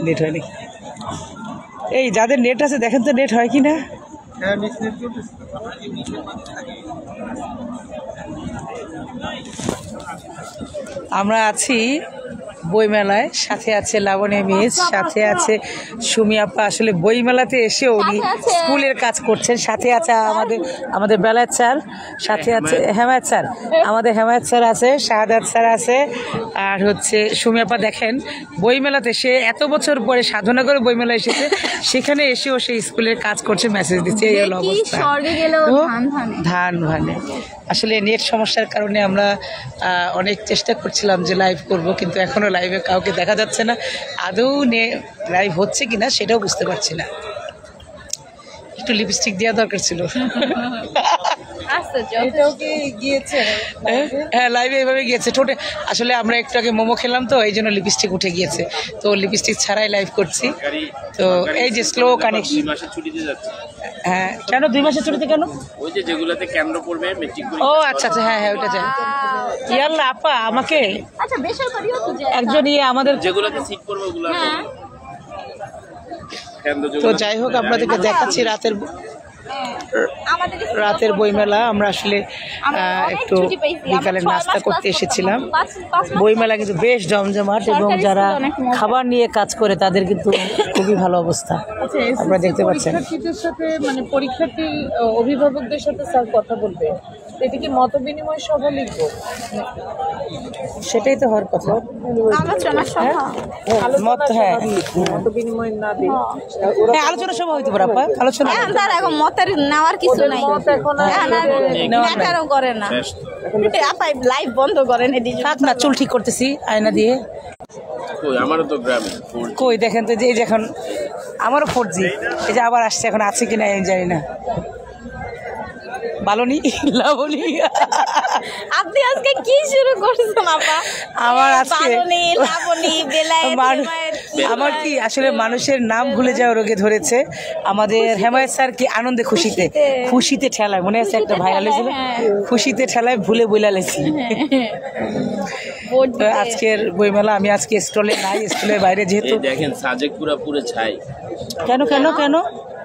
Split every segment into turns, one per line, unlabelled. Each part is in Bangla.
নেট হয়নি। এই যাদের নেট আছে দেখেন তো নেট হয় কি না। আমরা আছি বইমেলায়, সাথে আছে লাবণী মিস, সাথে আছে সুমি আপা। আসলে বইমেলাতে এসে উনি স্কুলের কাজ করছেন। সাথে আছে আমাদের বেলায়েত স্যার, সাথে আছে হেমায়েত স্যার, আমাদের হেমায়েত স্যার আছে, শাহাদাত স্যার আছে, আর হচ্ছে সুমি আপা। দেখেন বইমেলাতে সে এত বছর পরে সাধনা করে বইমেলা এসেছে, সেখানে এসেও সে স্কুলের কাজ করছে, মেসেজ দিচ্ছে। এই হলো অবস্থা, ধান ভানে। আসলে নেট সমস্যার কারণে আমরা অনেক চেষ্টা করছিলাম যে লাইভ করব, কিন্তু এখনও লাইভে কাউকে দেখা যাচ্ছে না। আদৌ লাইভ হচ্ছে কিনা সেটাও বুঝতে পারছি না। একটু লিপস্টিক দেওয়া দরকার ছিল। হ্যাঁ লাইভে এভাবে গিয়েছে ঠোঁটে। আসলে আমরা একটু আগে মোমো খেলাম তো, এই জন্য লিপস্টিক উঠে গিয়েছে, তো লিপস্টিক ছাড়াই লাইভ করছি। তো এই যে স্লো কানেকশন। হ্যাঁ কেন 2 মাসের ছুটিতে কেন?
ওই যে যেগুলোতে কেন্দ্র পড়বে মেট্রিক।
ও আচ্ছা আচ্ছা, হ্যাঁ হ্যাঁ ওইটা যাই। ইয়াল্লা আপা আমাকে একজন আমাদের
যেগুলোতে সিট পড়বে ওগুলো।
তো যাই হোক আপনাদেরকে দেখাচ্ছি রাতের বইমেলা। আমরা আসলে একটু বিকালে নাস্তা করতে এসেছিলাম। বইমেলা কিন্তু বেশ জমজমাট, এবং যারা খাবার নিয়ে কাজ করে তাদের কিন্তু খুবই ভালো অবস্থা আপনারা দেখতে পাচ্ছেন।
পরীক্ষার্থীদের সাথে মানে পরীক্ষার্থী অভিভাবকদের সাথে স্যার কথা বলবে, এটা কি মত বিনিময় সভা লিখবো?
সেটাই তো হওয়ার কথা,
মত বিনিময় না দিই,
আলোচনা সভা হইতে পারে আপা। আলোচনা
এখন মতের নেওয়ার কিছু নাই, করে না লাইভ বন্ধ করেন।
থাক না, চুল ঠিক করতেছি আয়না দিয়ে।
আমারও তো গ্রামে
কই দেখেন তো, যে এই যে এখন আমারও 4G, এই যে আবার আসছে, এখন আছে কিনা আমি জানি না। বালনি লাবণী,
আপনি আজকে কি শুরু করছেন আপা?
আমার আজকে আমার কি আসলে মানুষের নাম ভুলে যাওয়া রোগে ধরেছে। আমাদের হেমায়েত স্যার কি আনন্দে খুশিতে ঠেলায়, মনে আছে একটা ভাইরাল হয়েছিল, খুশিতে ঠেলায় ভুলে বইলালেছি। আজকের বইমেলা আমি আজকে স্টলে নাই, স্টলের বাইরে, যেহেতু
দেখেন সাজেক পুরো ছাই।
কেন কেন কেন?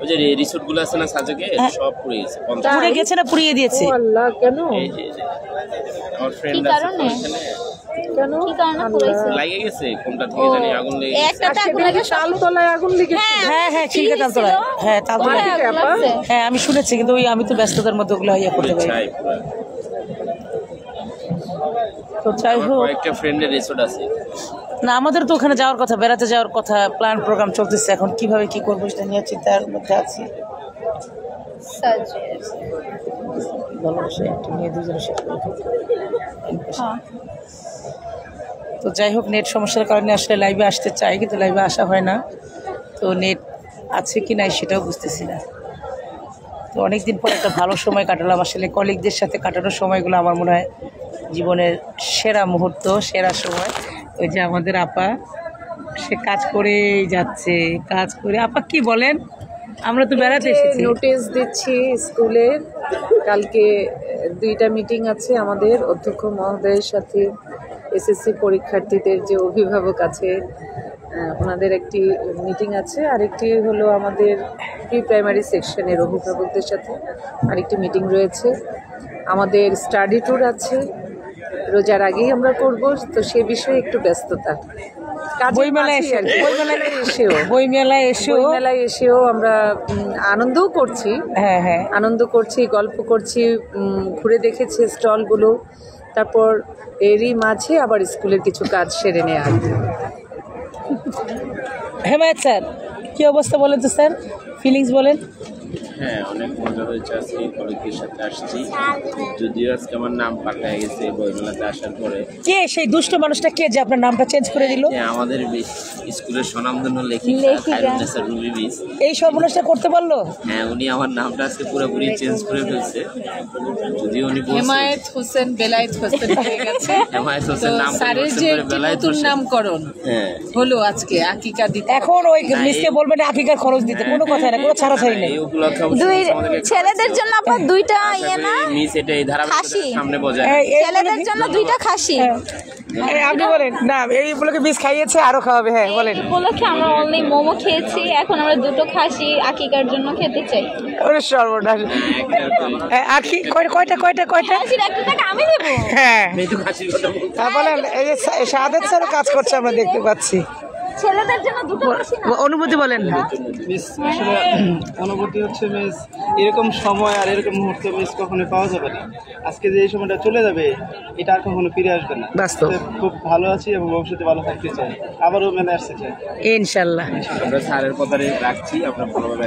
ওই যে রিসোর্ট গুলো আছে না সাজেকে, সব পুড়ে গেছে।
পুড়ে গেছে না পুড়িয়ে দিয়েছে?
আল্লাহ কেন?
এই যে আমার ফ্রেন্ড আছে
কেন
লাগে গেছে, কোনটা থেকে জানি আগুন লেগে গেছে।
তালতলায় আগুন লেগেছে।
হ্যাঁ হ্যাঁ ঠিক আছে, তালতলায়। হ্যাঁ তালতলায়, হ্যাঁ আমি শুনেছি, কিন্তু ওই আমি তো ব্যস্ততার মধ্যে ওগুলো ইয়ে করতে পারি। তো যাই হোক,
একটা ফ্রেন্ডের রিসোর্ট আছে
না, আমাদের তো ওখানে যাওয়ার কথা, বেড়াতে যাওয়ার কথা, প্ল্যান প্রোগ্রাম চলতেছে। এখন কিভাবে কি করবো সেটা নিয়ে চিন্তার মধ্যে আছি। তো যাই হোক, নেট সমস্যার কারণে আসলে লাইভে আসতে চাই, কিন্তু লাইভে আসা হয় না। তো নেট আছে কি নাই সেটাও বুঝতেছি না। তো অনেকদিন পর একটা ভালো সময় কাটালাম। আসলে কলিগদের সাথে কাটানোর সময়গুলো আমার মনে হয় জীবনের সেরা মুহূর্ত, সেরা সময়। ওই যে আমাদের আপা, সে কাজ করেই যাচ্ছে, কাজ করে। আপা কি বলেন? আমরা তো বেড়াতে এসেছি।
নোটিশ দিচ্ছি স্কুলের, কালকে 2টা মিটিং আছে আমাদের অধ্যক্ষ মহোদয়ের সাথে, এসএসসি পরীক্ষার্থীদের যে অভিভাবক আছে ওনাদের একটি মিটিং আছে, আরেকটি হলো আমাদের প্রি প্রাইমারি সেকশনের অভিভাবকদের সাথে আরেকটি মিটিং রয়েছে। আমাদের স্টাডি ট্যুর আছে, রোজার আগেই আমরা করব, তো সে বিষয়ে একটু ব্যস্ততা।
বইমেলায়
এসেও আমরা আনন্দও করছি।
হ্যাঁ হ্যাঁ,
আনন্দ করছি, গল্প করছি, ঘুরে দেখেছি স্টলগুলো, তারপর এরই মাঝে আবার স্কুলের কিছু কাজ সেরে নেওয়া।
হেমায়েত স্যার কি অবস্থা বলেন তো স্যার, ফিলিংস বলেন।
হ্যাঁ অনেক মজা হয়েছে, আজকে কলিগদের সাথে আসছি। যদিও আজকে আমার নাম পাল্টায় গেছে বইমেলাতে আসার পরে।
কে সেই দুষ্ট মানুষটা, কে যে আপনার নামটা চেঞ্জ করে দিল?
আমাদের স্কুলের স্বনামধন্য লেখিকা রুবি মিস
এই সর্বনাশটা করতে পারলো।
হ্যাঁ উনি আমার নামটা আজকে পুরোপুরি চেঞ্জ করে ফেলছে। যদিও উনি
হেমায়েত হোসেন বেলায়েত হোসেন হয়ে গেছে।
হেমায়েত হোসেন নাম
স্যারের যে নতুন নামকরণ হলো আজকে, আকিকা দিতে।
এখন ওই মিসকে বলবেন আকিকার খরচ দিতে, কোনো কথা না, কোনো ছাড়াছাড়ি নেই।
দুই ছেলেদের জন্য আপনার 2টা ইয়ে না
মিস, এটাই ধারাবাহিকতার সামনে বজায়।
ছেলেদের জন্য 2টা খাসি।
আপনি বলেন না, এই উপলক্ষে মিস খাইয়েছে, আরো খাওয়াবে। হ্যাঁ বলেন।
এই উপলক্ষে আমরা অনলি মোমো খেয়েছি, এখন আমরা দুটো খাসি আকিকার জন্য খেতে চাই।
ওরে সর্বনাশ। আখি কয়টা
খাসির একটা টাকা আমি দেবো।
হ্যাঁ
এই তো খাসির কথা বলছি।
বলেন। এই যে শাহাদাত স্যারও কাজ করছে, আমরা দেখতে পাচ্ছি।
ছেলেদের জন্য দুটো খাসি না।
অনুভূতি বলেন।
মিস আসলে অনুভূতি হচ্ছে মিস এরকম সময় আর এরকম মুহূর্ত মিস কখনো পাওয়া যাবে না। আজকে যে এই সময়টা চলে যাবে এটা আর কখনো ফিরে আসবে না।
বাস্তব।
খুব ভালো আছি এবং ভবিষ্যতে ভালো থাকতে চাই, আবারও মেলে আসতে চাই
ইনশাল্লাহ।
আমরা স্যারের কথা রাখছি, আপনার ভালোভাবে